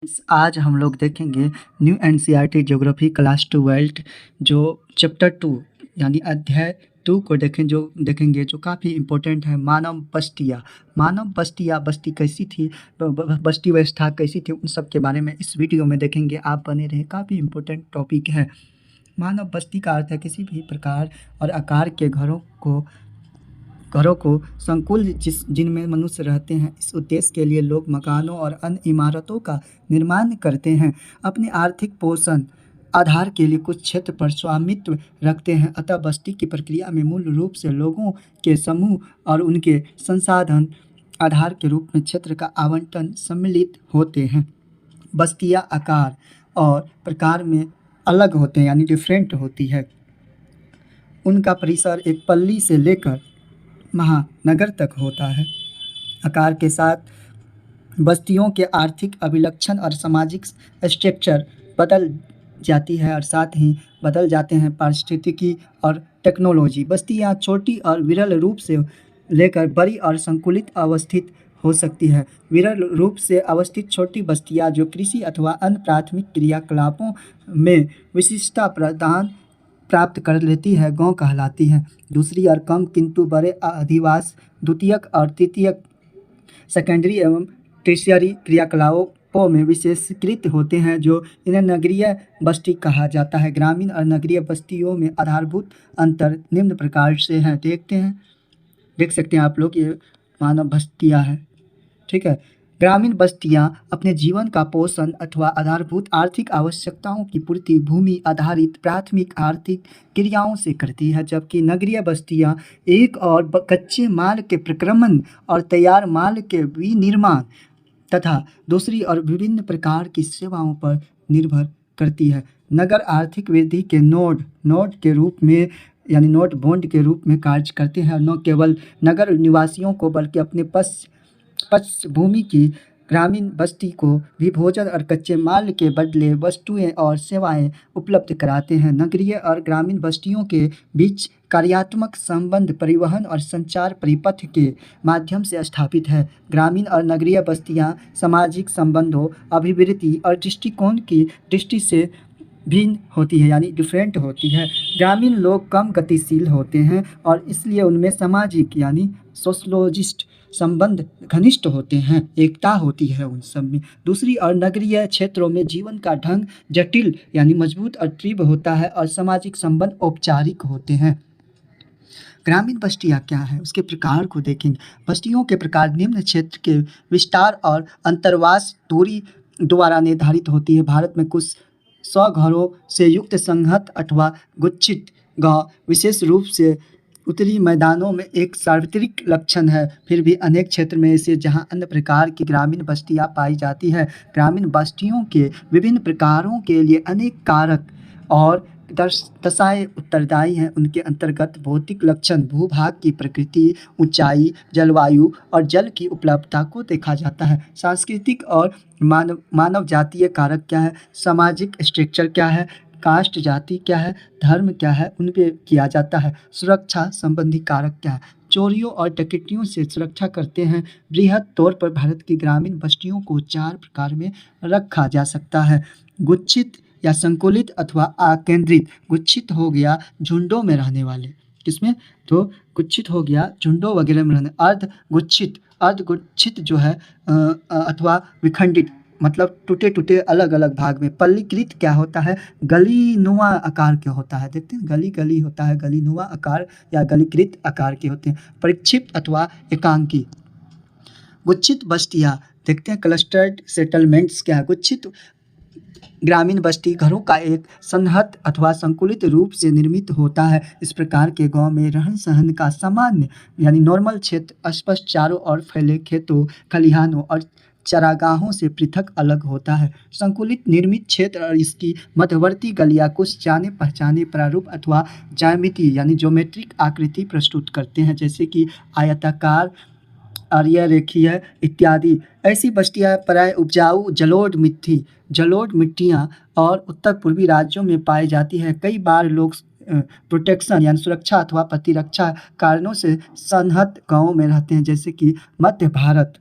आज हम लोग देखेंगे न्यू एनसीईआरटी ज्योग्राफी क्लास 12 जो चैप्टर 2 यानी अध्याय 2 को देखेंगे जो काफ़ी इम्पोर्टेंट है। मानव बस्ती कैसी थी, बस्ती व्यवस्था कैसी थी, उन सब के बारे में इस वीडियो में देखेंगे। आप बने रहे, काफ़ी इम्पोर्टेंट टॉपिक है। मानव बस्ती का अर्थ है किसी भी प्रकार और आकार के घरों को संकुल जिनमें मनुष्य रहते हैं। इस उद्देश्य के लिए लोग मकानों और अन्य इमारतों का निर्माण करते हैं। अपने आर्थिक पोषण आधार के लिए कुछ क्षेत्र पर स्वामित्व रखते हैं। अतः बस्ती की प्रक्रिया में मूल रूप से लोगों के समूह और उनके संसाधन आधार के रूप में क्षेत्र का आवंटन सम्मिलित होते हैं। बस्तियाँ आकार और प्रकार में अलग होते हैं यानी डिफरेंट होती है। उनका परिसर एक पल्ली से लेकर महानगर तक होता है। आकार के साथ बस्तियों के आर्थिक अभिलक्षण और सामाजिक स्ट्रक्चर बदल जाती है और साथ ही बदल जाते हैं पारिस्थितिकी और टेक्नोलॉजी। बस्तियाँ छोटी और विरल रूप से लेकर बड़ी और संकुलित अवस्थित हो सकती है। विरल रूप से अवस्थित छोटी बस्तियाँ जो कृषि अथवा अन्य प्राथमिक क्रियाकलापों में विशिष्टता प्राप्त कर लेती है, गांव कहलाती हैं। दूसरी और कम किंतु बड़े अधिवास द्वितीयक और तृतीयक सेकेंडरी एवं टर्शियरी क्रियाकलापों में विशेषीकृत होते हैं, जो इन्हें नगरीय बस्ती कहा जाता है। ग्रामीण और नगरीय बस्तियों में आधारभूत अंतर निम्न प्रकार से हैं। देख सकते हैं आप लोग, ये मानव बस्तियाँ हैं, ठीक है। ग्रामीण बस्तियाँ अपने जीवन का पोषण अथवा आधारभूत आर्थिक आवश्यकताओं की पूर्ति भूमि आधारित प्राथमिक आर्थिक क्रियाओं से करती है, जबकि नगरीय बस्तियाँ एक और कच्चे माल के प्रक्रमण और तैयार माल के विनिर्माण तथा दूसरी और विभिन्न प्रकार की सेवाओं पर निर्भर करती है। नगर आर्थिक वृद्धि के नोड के रूप में यानी नोट बॉन्ड के रूप में कार्य करते हैं। न केवल नगर निवासियों को बल्कि अपने भूमि की ग्रामीण बस्ती को भी भोजन और कच्चे माल के बदले वस्तुएं और सेवाएं उपलब्ध कराते हैं। नगरीय और ग्रामीण बस्तियों के बीच कार्यात्मक संबंध परिवहन और संचार परिपथ के माध्यम से स्थापित है। ग्रामीण और नगरीय बस्तियां सामाजिक संबंधों, अभिवृद्धि और दृष्टिकोण की दृष्टि से भिन्न होती है यानी डिफरेंट होती है। ग्रामीण लोग कम गतिशील होते हैं और इसलिए उनमें सामाजिक यानी सोशलोजिस्ट संबंध घनिष्ठ होते हैं, एकता होती है उन सब में। दूसरी और नगरीय क्षेत्रों में जीवन का ढंग जटिल यानी मजबूत और तीव्र होता है और सामाजिक संबंध औपचारिक होते हैं। ग्रामीण बस्तियाँ क्या है, उसके प्रकार को देखेंगे। बस्तियों के प्रकार निम्न क्षेत्र के विस्तार और अंतर्वास दूरी द्वारा निर्धारित होती है। भारत में कुछ 100 घरों से युक्त संहत अथवा गुच्छित गांव विशेष रूप से उत्तरी मैदानों में एक सार्वत्रिक लक्षण है। फिर भी अनेक क्षेत्र में ऐसे जहां अन्य प्रकार की ग्रामीण बस्तियां पाई जाती है। ग्रामीण बस्तियों के विभिन्न प्रकारों के लिए अनेक कारक और दशाएं उत्तरदायी हैं। उनके अंतर्गत भौतिक लक्षण, भूभाग की प्रकृति, ऊंचाई, जलवायु और जल की उपलब्धता को देखा जाता है। सांस्कृतिक और मानव जातीय कारक क्या है, सामाजिक स्ट्रक्चर क्या है, कास्ट जाति क्या है, धर्म क्या है, उन पे किया जाता है। सुरक्षा संबंधी कारक क्या है, चोरियों और डकैतियों से सुरक्षा करते हैं। बृहद तौर पर भारत की ग्रामीण बस्तियों को 4 प्रकार में रखा जा सकता है। गुच्छित या संकुलित अथवा आकेंद्रित। गुच्छित हो गया झुंडों में रहने वाले, किसमें तो गुच्छित हो गया झुंडों वगैरह में रहने। अर्धगुच्छित जो है अथवा विखंडित मतलब टूटे टूटे अलग अलग भाग में। पल्लीकृत क्या होता है, गली नुमा आकार के होता है। देखते हैं गली होता है, गली नुमा आकार या गलीकृत आकार के होते हैं। परिक्षिप्त अथवा एकांकी। गुच्छित बस्तियाँ देखते हैं। क्लस्टर्ड सेटलमेंट्स क्या है, गुच्छित ग्रामीण बस्ती घरों का एक संहत अथवा संकुलित रूप से निर्मित होता है। इस प्रकार के गांव में रहन सहन का सामान्य यानी नॉर्मल क्षेत्र स्पष्ट चारों ओर फैले खेतों, खलिहानों और चरागाहों से पृथक अलग होता है। संकुलित निर्मित क्षेत्र और इसकी मध्यवर्ती गलियां कुछ जाने पहचाने प्रारूप अथवा ज्यामिति यानी ज्योमेट्रिक आकृति प्रस्तुत करते हैं, जैसे कि आयताकार, आर्य रेखीय इत्यादि। ऐसी बस्तियाँ प्राय उपजाऊ जलोढ़ मिट्टियाँ और उत्तर पूर्वी राज्यों में पाई जाती है। कई बार लोग प्रोटेक्शन यानी सुरक्षा अथवा प्रतिरक्षा कारणों से संहत गांवों में रहते हैं, जैसे कि मध्य भारत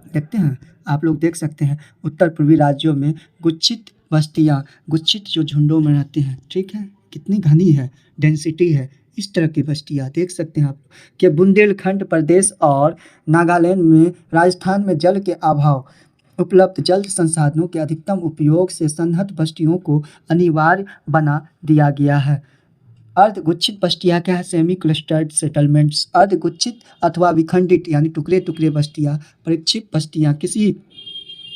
देखते हैं आप लोग देख सकते हैं उत्तर पूर्वी राज्यों में गुच्छित बस्तियाँ, गुच्छित जो झुंडों में रहती हैं, ठीक है, कितनी घनी है, डेंसिटी है, इस तरह की बस्तियाँ देख सकते हैं आप कि बुंदेलखंड प्रदेश और नागालैंड में, राजस्थान में जल के अभाव, उपलब्ध जल संसाधनों के अधिकतम उपयोग से सन्नत बस्तियों को अनिवार्य बना दिया गया है। अर्धगुच्छित बस्तियाँ क्या है? Semi clustered settlements. अर्धगुच्छित अथवा विखंडित यानी टुकड़े टुकड़े बस्तियाँ, परिक्षिप्त बस्तियाँ किसी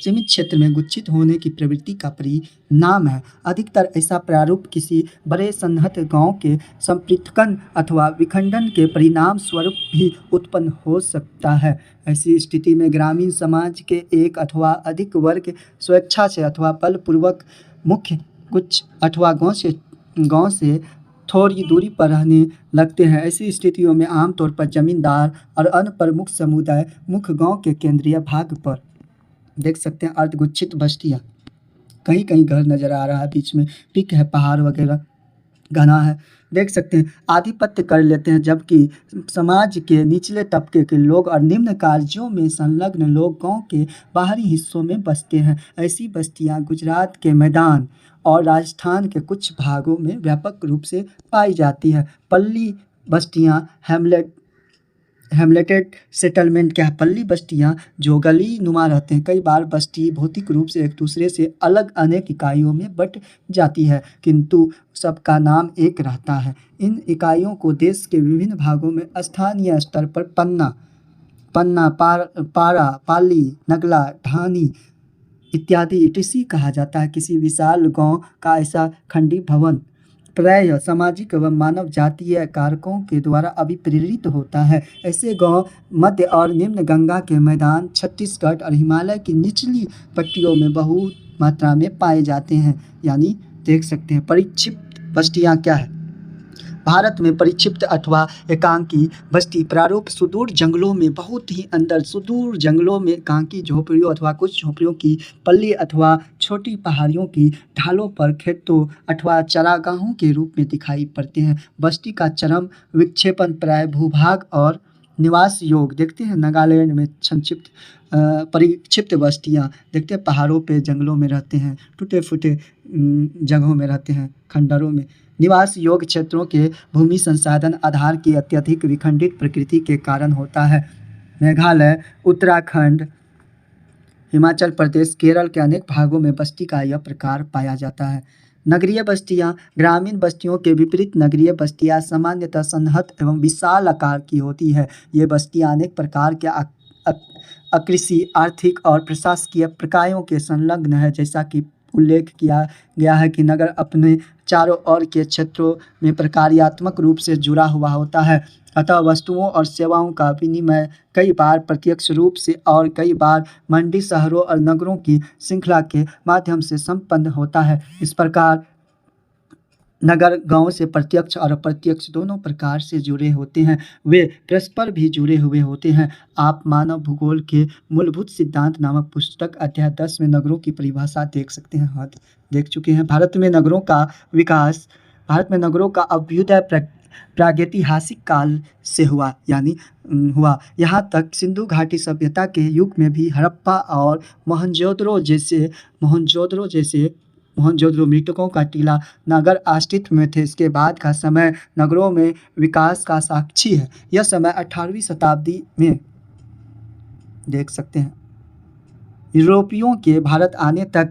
सीमित क्षेत्र में गुच्छित होने की प्रवृत्ति का परिणाम है। अधिकतर ऐसा प्रारूप किसी बड़े सन्नत गांव के संपृक्तकरण अथवा विखंडन के परिणाम स्वरूप भी उत्पन्न हो सकता है। ऐसी स्थिति में ग्रामीण समाज के एक अथवा अधिक वर्ग स्वेच्छा से अथवा बलपूर्वक मुख्य कुछ अथवा गांव से थोड़ी दूरी पर रहने लगते हैं। ऐसी स्थितियों में आमतौर पर जमींदार और अन्य प्रमुख समुदाय मुख्य गांव के केंद्रीय भाग पर, देख सकते हैं अर्धगुच्छित बस्तियाँ, कहीं कहीं घर नजर आ रहा है, बीच में पीक है, पहाड़ वगैरह घना है, देख सकते हैं आधिपत्य कर लेते हैं, जबकि समाज के निचले तबके के लोग और निम्न कार्यों में संलग्न लोग गांव के बाहरी हिस्सों में बसते हैं। ऐसी बस्तियां गुजरात के मैदान और राजस्थान के कुछ भागों में व्यापक रूप से पाई जाती है। पल्ली बस्तियां, हेमलेटेड सेटलमेंट क्या है? पल्ली बस्तियाँ जो गली नुमा रहते हैं। कई बार बस्ती भौतिक रूप से एक दूसरे से अलग अनेक इकाइयों में बट जाती है, किंतु सबका नाम एक रहता है। इन इकाइयों को देश के विभिन्न भागों में स्थानीय स्तर पर पन्ना, पारा, पाली, नगला, ढानी इत्यादि ईटीसी कहा जाता है। किसी विशाल गांव का ऐसा खंडी भवन प्रायः सामाजिक एवं मानव जातीय कारकों के द्वारा अभिप्रेरित होता है। ऐसे गांव मध्य और निम्न गंगा के मैदान, छत्तीसगढ़ और हिमालय की निचली पट्टियों में बहुत मात्रा में पाए जाते हैं। यानी देख सकते हैं परिक्षिप्त बस्तियाँ क्या है? भारत में परिक्षिप्त अथवा एकांकी बस्ती प्रारूप सुदूर जंगलों में, बहुत ही अंदर सुदूर जंगलों में एकांकी झोपड़ियों अथवा कुछ झोपड़ियों की पल्ली अथवा छोटी पहाड़ियों की ढालों पर खेतों अथवा चरागाहों के रूप में दिखाई पड़ते हैं। बस्ती का चरम विक्षेपण प्राय भूभाग और निवास योग, देखते हैं नागालैंड में संक्षिप्त परिक्षिप्त बस्तियाँ, देखते हैं पहाड़ों पे जंगलों में रहते हैं, टूटे फूटे जगहों में रहते हैं, खंडरों में। निवास योग्य क्षेत्रों के भूमि संसाधन आधार की अत्यधिक विखंडित प्रकृति के कारण होता है। मेघालय, उत्तराखंड, हिमाचल प्रदेश, केरल के अनेक भागों में बस्ती का यह प्रकार पाया जाता है। नगरीय बस्तियाँ, ग्रामीण बस्तियों के विपरीत नगरीय बस्तियाँ सामान्यतः सन्नत एवं विशाल आकार की होती है। ये बस्तियाँ अनेक प्रकार के अकृषि, आर्थिक और प्रशासकीय प्रकारों के संलग्न है। जैसा कि उल्लेख किया गया है कि नगर अपने चारों ओर के क्षेत्रों में प्रकार्यात्मक रूप से जुड़ा हुआ होता है, अतः वस्तुओं और सेवाओं का विनिमय कई बार प्रत्यक्ष रूप से और कई बार मंडी, शहरों और नगरों की श्रृंखला के माध्यम से संपन्न होता है। इस प्रकार नगर गांव से प्रत्यक्ष और अप्रत्यक्ष दोनों प्रकार से जुड़े होते हैं, वे परस्पर भी जुड़े हुए होते हैं। आप मानव भूगोल के मूलभूत सिद्धांत नामक पुस्तक अध्याय 10 में नगरों की परिभाषा देख सकते हैं, हाँ देख चुके हैं। भारत में नगरों का अभ्युदय प्रागैतिहासिक काल से हुआ, यानी हुआ यहाँ तक सिंधु घाटी सभ्यता के युग में भी हड़प्पा और मोहनजोदड़ो मृतकों का टीला नगर अस्तित्व में थे। इसके बाद का समय नगरों में विकास का साक्षी है। यह समय 18वीं शताब्दी में, देख सकते हैं, यूरोपियों के भारत आने तक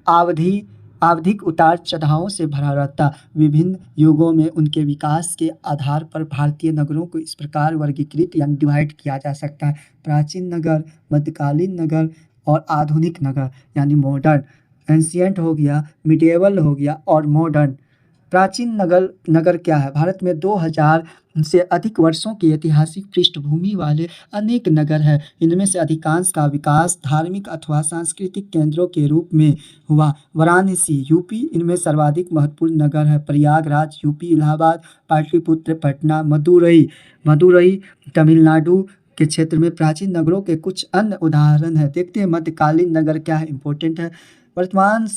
आवधिक उतार चढ़ावों से भरा रहता। विभिन्न युगों में उनके विकास के आधार पर भारतीय नगरों को इस प्रकार वर्गीकृत यानी डिवाइड किया जा सकता है: प्राचीन नगर, मध्यकालीन नगर और आधुनिक नगर यानी मॉडर्न। एंशिएंट हो गया, मिडिएवल हो गया और मॉडर्न। प्राचीन नगर क्या है? भारत में 2000 से अधिक वर्षों की ऐतिहासिक पृष्ठभूमि वाले अनेक नगर हैं। इनमें से अधिकांश का विकास धार्मिक अथवा सांस्कृतिक केंद्रों के रूप में हुआ। वाराणसी यूपी इनमें सर्वाधिक महत्वपूर्ण नगर है। प्रयागराज यूपी, इलाहाबाद, पाटलिपुत्र, पटना, मदुरई तमिलनाडु के क्षेत्र में प्राचीन नगरों के कुछ अन्य उदाहरण हैं। देखते हैं मध्यकालीन नगर क्या है, इंपॉर्टेंट है। वर्तमान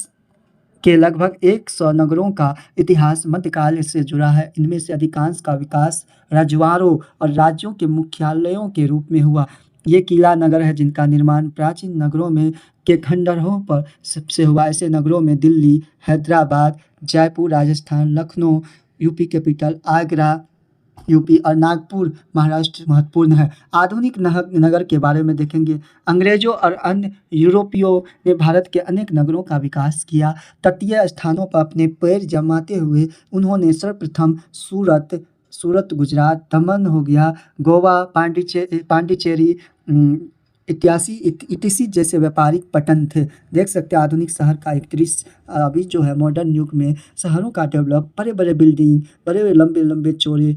के लगभग 100 नगरों का इतिहास मध्यकाल से जुड़ा है। इनमें से अधिकांश का विकास रजवाड़ों और राज्यों के मुख्यालयों के रूप में हुआ। ये किला नगर है जिनका निर्माण प्राचीन नगरों में के खंडहरों पर सबसे हुआ। ऐसे नगरों में Delhi, Hyderabad, Jaipur Rajasthan, Lucknow UP capital, Agra UP और नागपुर महाराष्ट्र महत्वपूर्ण है। आधुनिक नगर के बारे में देखेंगे। अंग्रेजों और अन्य यूरोपियों ने भारत के अनेक नगरों का विकास किया। तटीय स्थानों पर अपने पैर जमाते हुए उन्होंने सर्वप्रथम सूरत गुजरात, दमन हो गया, गोवा, पांडिचेरी इतिहासी जैसे व्यापारिक पटन थे। देख सकते हैं आधुनिक शहर का एक दृश्य। अभी जो है मॉडर्न युग में शहरों का डेवलप, बड़े बड़े बिल्डिंग, बड़े बड़े लंबे लंबे चौड़े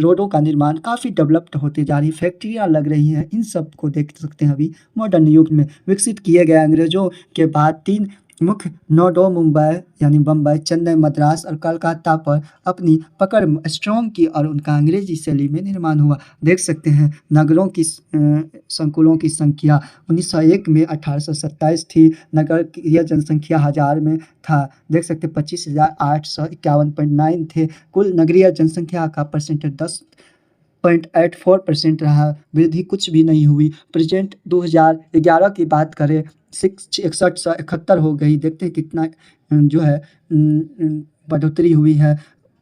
रोडों का निर्माण काफ़ी डेवलप्ड होते जा रही, फैक्ट्रियाँ लग रही हैं। इन सब को देख सकते हैं अभी मॉडर्न युग में। विकसित किए गए अंग्रेजों के बाद 3 मुख्य नोडों मुंबई यानी बम्बई, चेन्नई, मद्रास और कलकत्ता पर अपनी पकड़ स्ट्रॉन्ग की और उनका अंग्रेजी शैली में निर्माण हुआ। देख सकते हैं नगरों की संकुलों की संख्या 1901 में 1827 थी। नगर की यह जनसंख्या हज़ार में था। देख सकते 25,851.9 थे। कुल नगरीय जनसंख्या का परसेंटेज 10.84% रहा। वृद्धि कुछ भी नहीं हुई। प्रेजेंट 2011 की बात करें 6171 हो गई। देखते हैं कितना जो है बढ़ोतरी हुई है।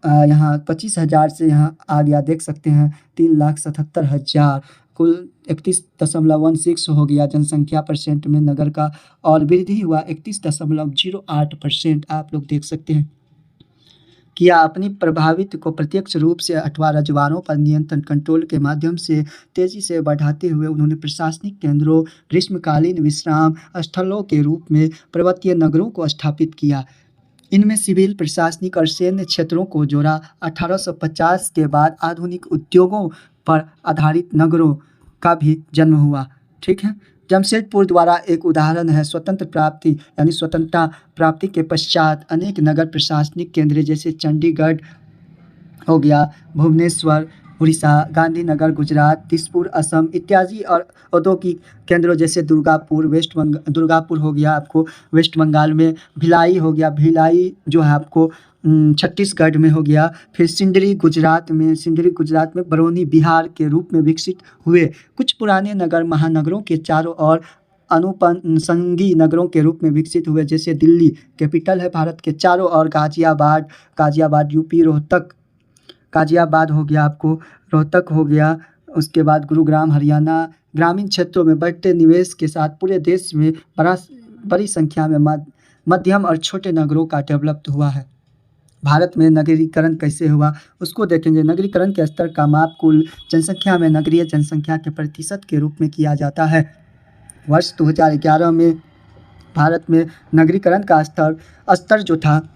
यहाँ 25,000 से यहाँ आ गया। देख सकते हैं 3,77,000। कुल 31.16 हो गया जनसंख्या परसेंट में नगर का, और वृद्धि हुआ 31.08%। आप लोग देख सकते हैं। किया अपनी प्रभावित को प्रत्यक्ष रूप से अथवा रजवाड़ों पर नियंत्रण कंट्रोल के माध्यम से तेजी से बढ़ाते हुए उन्होंने प्रशासनिक केंद्रों, ग्रीष्मकालीन विश्राम स्थलों के रूप में पर्वतीय नगरों को स्थापित किया। इनमें सिविल, प्रशासनिक और सैन्य क्षेत्रों को जोड़ा। 1850 के बाद आधुनिक उद्योगों पर आधारित नगरों का भी जन्म हुआ। ठीक है। जमशेदपुर द्वारा एक उदाहरण है। स्वतंत्रता प्राप्ति के पश्चात अनेक नगर प्रशासनिक केंद्र जैसे चंडीगढ़ हो गया, भुवनेश्वर उड़ीसा, गांधीनगर गुजरात, दिसपुर असम इत्यादि और औद्योगिक केंद्रों जैसे दुर्गापुर हो गया आपको वेस्ट बंगाल में, भिलाई हो गया, भिलाई जो है आपको छत्तीसगढ़ में हो गया। फिर सिंदरी गुजरात में, बरौनी बिहार के रूप में विकसित हुए। कुछ पुराने नगर महानगरों के चारों ओर अनुपसंगी नगरों के रूप में विकसित हुए, जैसे दिल्ली कैपिटल है भारत के चारों ओर, गाजियाबाद यूपी, गाजियाबाद हो गया आपको, रोहतक हो गया, उसके बाद गुरुग्राम हरियाणा। ग्रामीण क्षेत्रों में बढ़ते निवेश के साथ पूरे देश में बड़ी संख्या में मध्यम और छोटे नगरों का डेवलप हुआ है। भारत में नगरीकरण कैसे हुआ उसको देखेंगे। नगरीकरण के स्तर का माप कुल जनसंख्या में नगरीय जनसंख्या के प्रतिशत के रूप में किया जाता है। वर्ष 2011 में भारत में नगरीकरण का स्तर जो था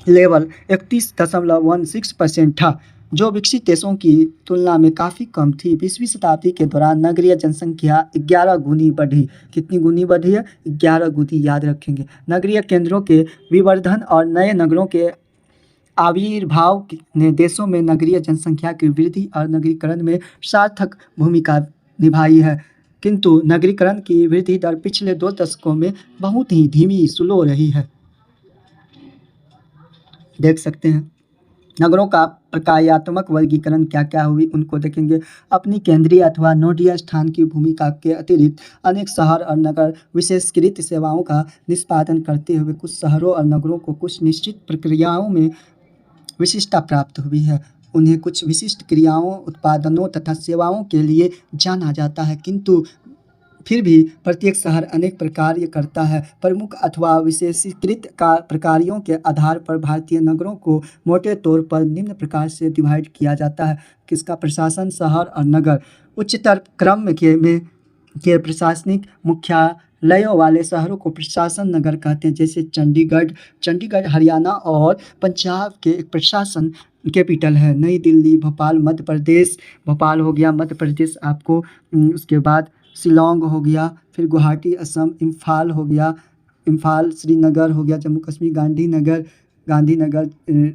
लेवल 31.16% था, जो विकसित देशों की तुलना में काफ़ी कम थी। 20वीं शताब्दी के दौरान नगरीय जनसंख्या 11 गुनी बढ़ी। कितनी गुनी बढ़ी है? 11 गुनी, याद रखेंगे। नगरीय केंद्रों के विवर्धन और नए नगरों के आविर्भाव ने देशों में नगरीय जनसंख्या की वृद्धि और नगरीकरण में सार्थक भूमिका निभाई है। किंतु नगरीकरण की वृद्धि दर पिछले 2 दशकों में बहुत ही धीमी स्लो रही है। देख सकते हैं नगरों का प्रकार्यात्मक वर्गीकरण क्या क्या हुई उनको देखेंगे। अपनी केंद्रीय अथवा नोडीय स्थान की भूमिका के अतिरिक्त अनेक शहर और नगर विशेषकृत सेवाओं का निष्पादन करते हुए कुछ शहरों और नगरों को कुछ निश्चित प्रक्रियाओं में विशिष्टता प्राप्त हुई है। उन्हें कुछ विशिष्ट क्रियाओं, उत्पादनों तथा सेवाओं के लिए जाना जाता है, किंतु फिर भी प्रत्येक शहर अनेक प्रकार करता है। प्रमुख अथवा विशेषीकृत प्रकारों के आधार पर भारतीय नगरों को मोटे तौर पर निम्न प्रकार से डिवाइड किया जाता है। किसका? प्रशासन, शहर और नगर। उच्चतर क्रम के प्रशासनिक मुख्यालयों वाले शहरों को प्रशासन नगर कहते हैं, जैसे चंडीगढ़ हरियाणा और पंजाब के एक प्रशासन कैपिटल है। नई दिल्ली, भोपाल मध्य प्रदेश, भोपाल हो गया मध्य प्रदेश आपको, उसके बाद शिलोंग हो गया, फिर गुवाहाटी असम, इम्फाल हो गया, इम्फाल श्रीनगर हो गया जम्मू कश्मीर, गांधीनगर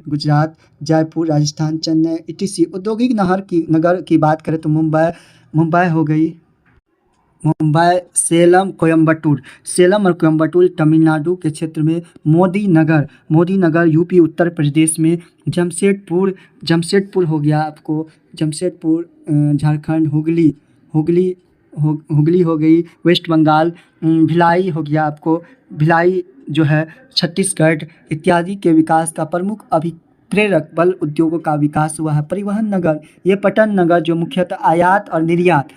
गुजरात, जयपुर राजस्थान, चेन्नई etc। औद्योगिक नगर की बात करें तो मुंबई हो गई, मुंबई, सेलम और कोयम्बटूर तमिलनाडु के क्षेत्र में, मोदी नगर यूपी उत्तर प्रदेश में, जमशेदपुर हो गया आपको, जमशेदपुर झारखंड, हुगली हुगली हो गई वेस्ट बंगाल, भिलाई हो गया आपको, भिलाई जो है छत्तीसगढ़ इत्यादि के विकास का प्रमुख अभिप्रेरक बल उद्योगों का विकास हुआ है। परिवहन नगर, ये पटन नगर जो मुख्यतः आयात और निर्यात,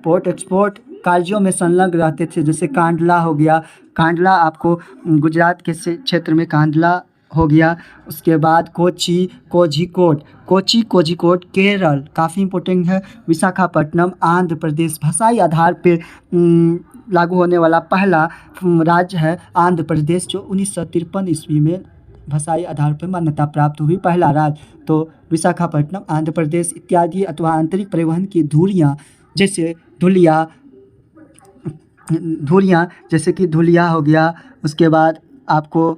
पोर्ट एक्सपोर्ट कार्यों में संलग्न रहते थे, जैसे कांडला हो गया, कांडला आपको गुजरात के क्षेत्र में कांडला हो गया। उसके बाद कोची, कोझिकोड केरल काफ़ी इम्पोर्टेंट है। विशाखापट्टनम आंध्र प्रदेश, भाषाई आधार पे लागू होने वाला पहला राज्य है आंध्र प्रदेश, जो 1953 ईस्वी में भाषाई आधार पर मान्यता प्राप्त हुई पहला राज्य। तो विशाखापट्टनम आंध्र प्रदेश इत्यादि अथवा आंतरिक परिवहन की धुरियाँ जैसे जैसे कि धुलिया हो गया। उसके बाद आपको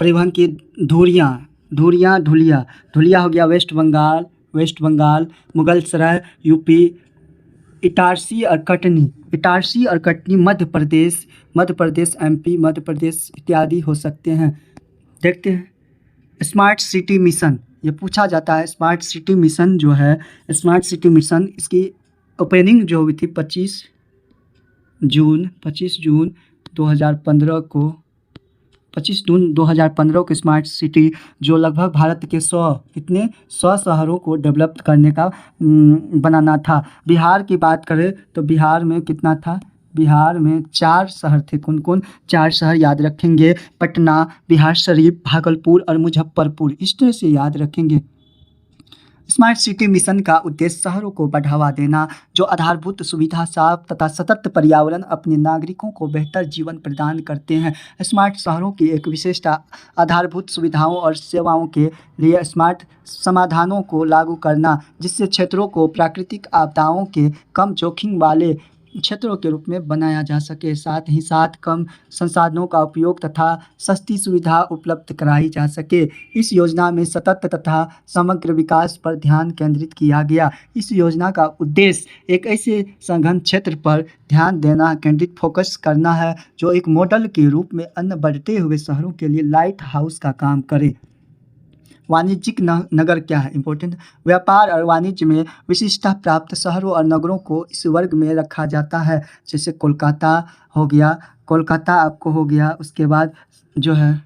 परिवहन की धुलिया हो गया वेस्ट बंगाल, मुगलसराय यूपी, इटारसी और कटनी मध्य प्रदेश एमपी, मध्य प्रदेश इत्यादि हो सकते हैं। देखते हैं स्मार्ट सिटी मिशन, ये पूछा जाता है। स्मार्ट सिटी मिशन जो है, स्मार्ट सिटी मिशन इसकी ओपनिंग जो हुई थी 25 जून 2015 को, 25 जून 2015 को स्मार्ट सिटी जो लगभग भारत के 100 शहरों को डेवलप करने का बनाना था। बिहार की बात करें तो बिहार में कितना था, बिहार में 4 शहर थे। कौन 4 शहर याद रखेंगे, पटना, बिहार शरीफ, भागलपुर और मुजफ्फरपुर, इस तरह से याद रखेंगे। स्मार्ट सिटी मिशन का उद्देश्य शहरों को बढ़ावा देना, जो आधारभूत सुविधा, साफ तथा सतत पर्यावरण अपने नागरिकों को बेहतर जीवन प्रदान करते हैं। स्मार्ट शहरों की एक विशेषता आधारभूत सुविधाओं और सेवाओं के लिए स्मार्ट समाधानों को लागू करना, जिससे क्षेत्रों को प्राकृतिक आपदाओं के कम जोखिम वाले क्षेत्रों के रूप में बनाया जा सके। साथ ही साथ कम संसाधनों का उपयोग तथा सस्ती सुविधा उपलब्ध कराई जा सके। इस योजना में सतत तथा समग्र विकास पर ध्यान केंद्रित किया गया। इस योजना का उद्देश्य एक ऐसे सघन क्षेत्र पर ध्यान देना, केंद्रित फोकस करना है जो एक मॉडल के रूप में अन्य बढ़ते हुए शहरों के लिए लाइट हाउस का काम करे। वाणिज्यिक नगर क्या है, इम्पोर्टेंट, व्यापार और वाणिज्य में विशिष्टता प्राप्त शहरों और नगरों को इस वर्ग में रखा जाता है। जैसे कोलकाता हो गया, कोलकाता आपको हो गया। उसके बाद जो है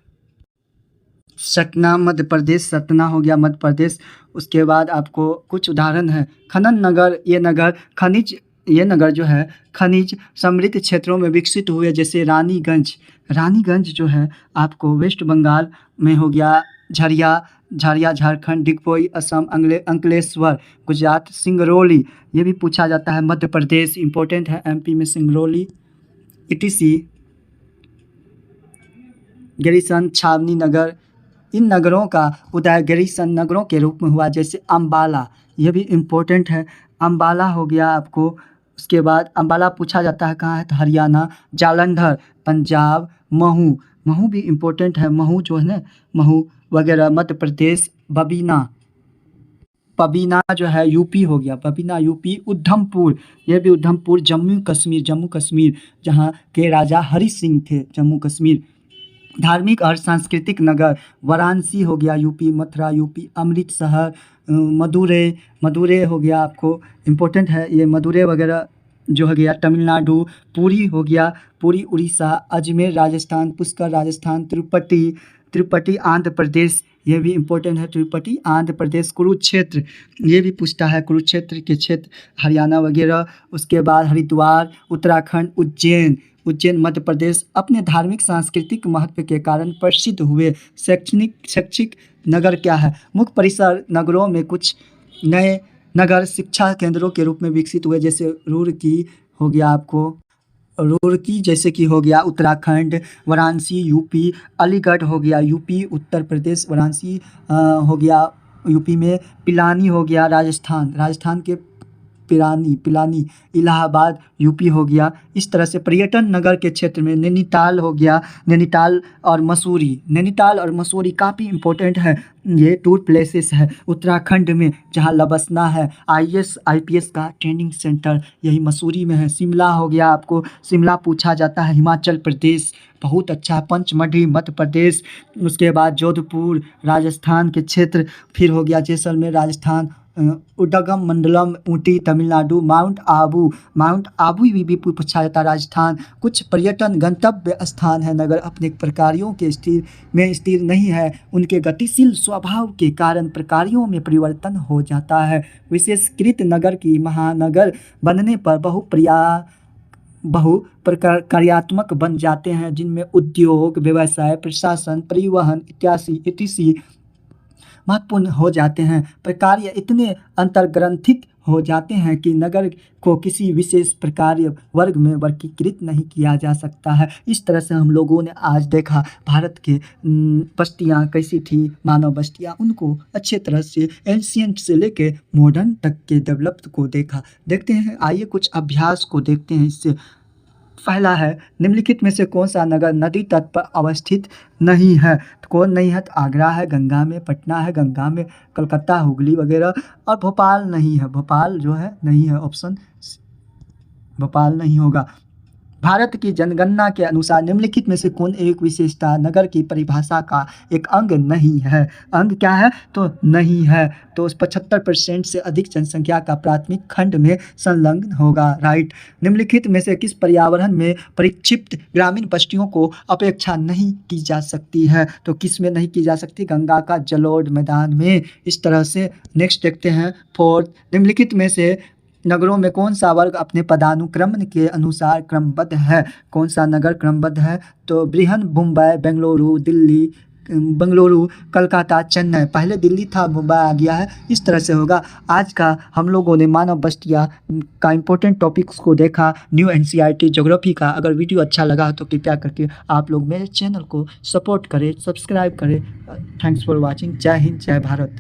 सतना मध्य प्रदेश, सतना हो गया मध्य प्रदेश। उसके बाद आपको कुछ उदाहरण है, खनन नगर, ये नगर जो है खनिज समृद्ध क्षेत्रों में विकसित हुए, जैसे रानीगंज जो है आपको वेस्ट बंगाल में हो गया, झरिया झारखंड, डिगबोई असम, अंकलेश्वर गुजरात, सिंगरौली ये भी पूछा जाता है मध्य प्रदेश, इंपॉर्टेंट है एमपी में सिंगरौली, ईटीसी, गैरीसन, छावनी नगर। इन नगरों का उदय गैरीसन नगरों के रूप में हुआ, जैसे अम्बाला, ये भी इम्पोर्टेंट है, अम्बाला हो गया आपको। उसके बाद अम्बाला पूछा जाता है कहाँ है, तो हरियाणा, जालंधर पंजाब, महू भी इम्पोर्टेंट है, महू जो है ना, महू वगैरह मध्य प्रदेश, पबीना जो है यूपी हो गया, पबीना यूपी, उधमपुर, ये भी उधमपुर जम्मू कश्मीर जहाँ के राजा हरि सिंह थे, जम्मू कश्मीर। धार्मिक और सांस्कृतिक नगर, वाराणसी हो गया यूपी, मथुरा यूपी, अमृतसर, मदुरै हो गया आपको, इम्पोर्टेंट है ये मदुरै वगैरह जो हो गया, तमिलनाडु, पुरी हो गया, पुरी उड़ीसा, अजमेर राजस्थान, पुष्कर राजस्थान, तिरुपति आंध्र प्रदेश, ये भी इम्पोर्टेंट है, तिरुपति आंध्र प्रदेश, कुरुक्षेत्र ये भी पूछता है, कुरुक्षेत्र के क्षेत्र हरियाणा वगैरह। उसके बाद हरिद्वार उत्तराखंड, उज्जैन मध्य प्रदेश अपने धार्मिक सांस्कृतिक महत्व के कारण प्रसिद्ध हुए। शैक्षिक नगर क्या है, मुख्य परिसर नगरों में कुछ नए नगर शिक्षा केंद्रों के रूप में विकसित हुए, जैसे रुड़की हो गया आपको, रुड़की जैसे कि हो गया उत्तराखंड, वाराणसी यूपी, अलीगढ़ हो गया यूपी उत्तर प्रदेश, वाराणसी हो गया यूपी में, पिलानी हो गया राजस्थान के पिलानी, इलाहाबाद यूपी हो गया। इस तरह से पर्यटन नगर के क्षेत्र में नैनीताल हो गया, नैनीताल और मसूरी काफ़ी इम्पोर्टेंट है, ये टूर प्लेसेस है उत्तराखंड में, जहाँ लबसना है आईएएस आईपीएस का ट्रेनिंग सेंटर, यही मसूरी में है। शिमला हो गया आपको, शिमला पूछा जाता है हिमाचल प्रदेश, बहुत अच्छा, पंचमढ़ी मध्य प्रदेश। उसके बाद जोधपुर राजस्थान के क्षेत्र, फिर हो गया जैसलमेर राजस्थान, उडगम मंडलम, ऊटी तमिलनाडु, माउंट आबू भी पूछा जाता है राजस्थान। कुछ पर्यटन गंतव्य स्थान है नगर अपने प्रकारों के स्थिर नहीं है, उनके गतिशील स्वभाव के कारण प्रकारों में परिवर्तन हो जाता है। विशेषकृत नगर की महानगर बनने पर कार्यात्मक बन जाते हैं, जिनमें उद्योग, व्यवसाय, प्रशासन, परिवहन इत्यादि महत्वपूर्ण हो जाते हैं। प्रकार्य इतने अंतर्ग्रंथित हो जाते हैं कि नगर को किसी विशेष प्रकार वर्ग में वर्गीकृत नहीं किया जा सकता है। इस तरह से हम लोगों ने आज देखा भारत के बस्तियाँ कैसी थी, मानव बस्तियाँ, उनको अच्छे तरह से एंशियंट से लेके मॉडर्न तक के डेवलप्ड को देखा। देखते हैं, आइए कुछ अभ्यास को देखते हैं इससे। पहला है, निम्नलिखित में से कौन सा नगर नदी तट पर अवस्थित नहीं है? तो कौन नहीं है? तो आगरा है, गंगा में पटना है, गंगा में कलकत्ता, हुगली वगैरह, और भोपाल नहीं है। भोपाल जो है नहीं है, ऑप्शन भोपाल नहीं होगा। भारत की जनगणना के अनुसार निम्नलिखित में से कौन एक विशेषता नगर की परिभाषा का एक अंग नहीं है? अंग क्या है? तो नहीं है। तो 75% से अधिक जनसंख्या का प्राथमिक खंड में संलग्न होगा, राइट। निम्नलिखित में से किस पर्यावरण में परिक्षिप्त ग्रामीण बस्तियों को अपेक्षा नहीं की जा सकती है? तो किस में नहीं की जा सकती? गंगा का जलोढ़ मैदान में। इस तरह से नेक्स्ट देखते हैं, फोर्थ, निम्नलिखित में से नगरों में कौन सा वर्ग अपने पदानुक्रम के अनुसार क्रमबद्ध है? कौन सा नगर क्रमबद्ध है? तो बृहन, मुंबई, बेंगलुरु, कलकत्ता, चेन्नई। पहले दिल्ली था, मुंबई आ गया है। इस तरह से होगा। आज का हम लोगों ने मानव बस्तियाँ का इम्पोर्टेंट टॉपिक्स को देखा, न्यू एनसीईआरटी ज्योग्राफी का। अगर वीडियो अच्छा लगा तो कृपया करके आप लोग मेरे चैनल को सपोर्ट करें, सब्सक्राइब करें। Thanks for watching. जय हिंद, जय भारत।